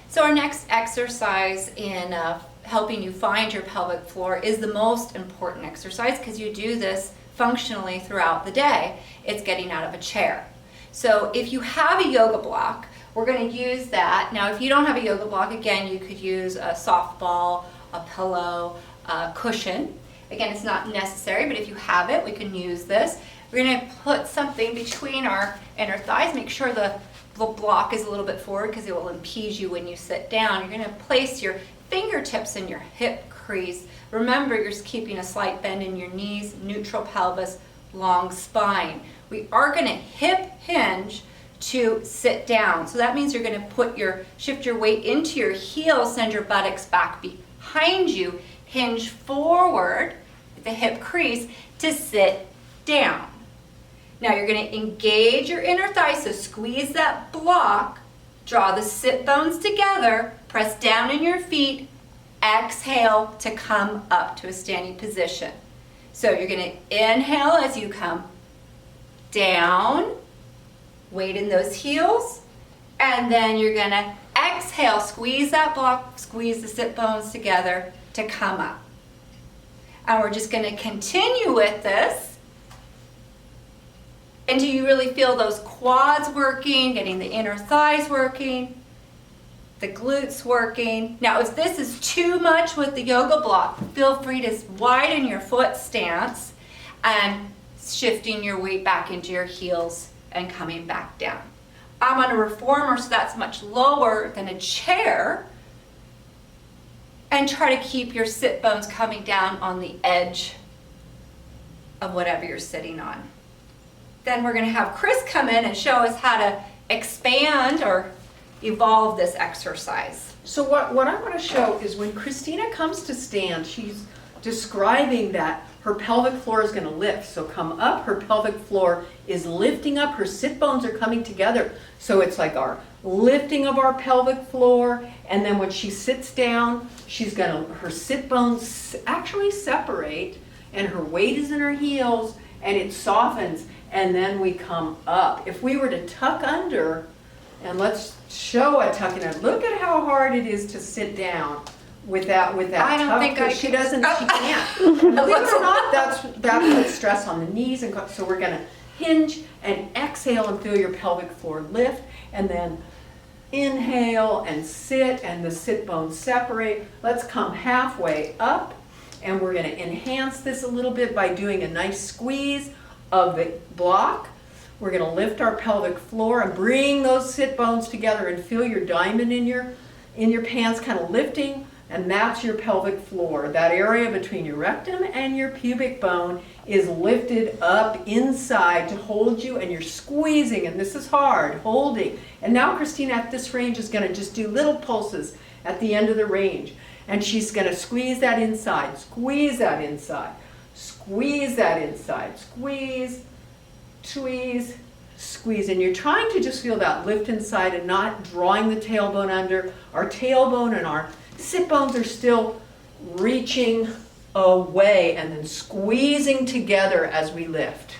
So our next exercise in helping you find your pelvic floor is the most important exercise because you do this functionally throughout the day. It's getting out of a chair. So if you have a yoga block, we're going to use that. Now if you don't have a yoga block, again, you could use a softball, a pillow, a cushion. Again, it's not necessary, but if you have it, we can use this. We're going to put something between our inner thighs. Make sure the block is a little bit forward because it will impede you when you sit down. You're going to place your fingertips in your hip crease. Remember, you're keeping a slight bend in your knees, neutral pelvis, long spine. We are going to hip hinge to sit down. So that means you're going to shift your weight into your heels, send your buttocks back behind you, hinge forward at the hip crease to sit down. Now you're going to engage your inner thighs, so squeeze that block, draw the sit bones together, press down in your feet, exhale to come up to a standing position. So you're going to inhale as you come down, weight in those heels, and then you're going to exhale, squeeze that block, squeeze the sit bones together to come up. And we're just going to continue with this until you really feel those quads working, getting the inner thighs working, the glutes working. Now if this is too much with the yoga block, feel free to widen your foot stance and shifting your weight back into your heels and coming back down. I'm on a reformer, so that's much lower than a chair. And try to keep your sit bones coming down on the edge of whatever you're sitting on. Then we're going to have Chris come in and show us how to expand or evolve this exercise. So what I want to show is when Christina comes to stand, she's describing that her pelvic floor is going to lift. So come up, her pelvic floor is lifting up, her sit bones are coming together. So it's like our lifting of our pelvic floor, and then when she sits down, her sit bones actually separate, and her weight is in her heels, and it softens, and then we come up. If we were to tuck under, and let's show a tuck under, look at how hard it is to sit down with that I don't tuck, think I she can. can't. Believe it or not, that puts stress on the knees, and so we're going to hinge and exhale and feel your pelvic floor lift, and then inhale and sit, and the sit bones separate. Let's come halfway up, and we're going to enhance this a little bit by doing a nice squeeze of the block. We're going to lift our pelvic floor and bring those sit bones together and feel your diamond in your pants kind of lifting, and that's your pelvic floor. That area between your rectum and your pubic bone is lifted up inside to hold you, and you're squeezing, and this is hard, holding. And now Christina at this range is going to just do little pulses at the end of the range, and she's going to squeeze that inside, squeeze that inside, squeeze that inside, squeeze, squeeze, squeeze. And you're trying to just feel that lift inside and not drawing the tailbone under. Our tailbone and our sit bones are still reaching away and then squeezing together as we lift.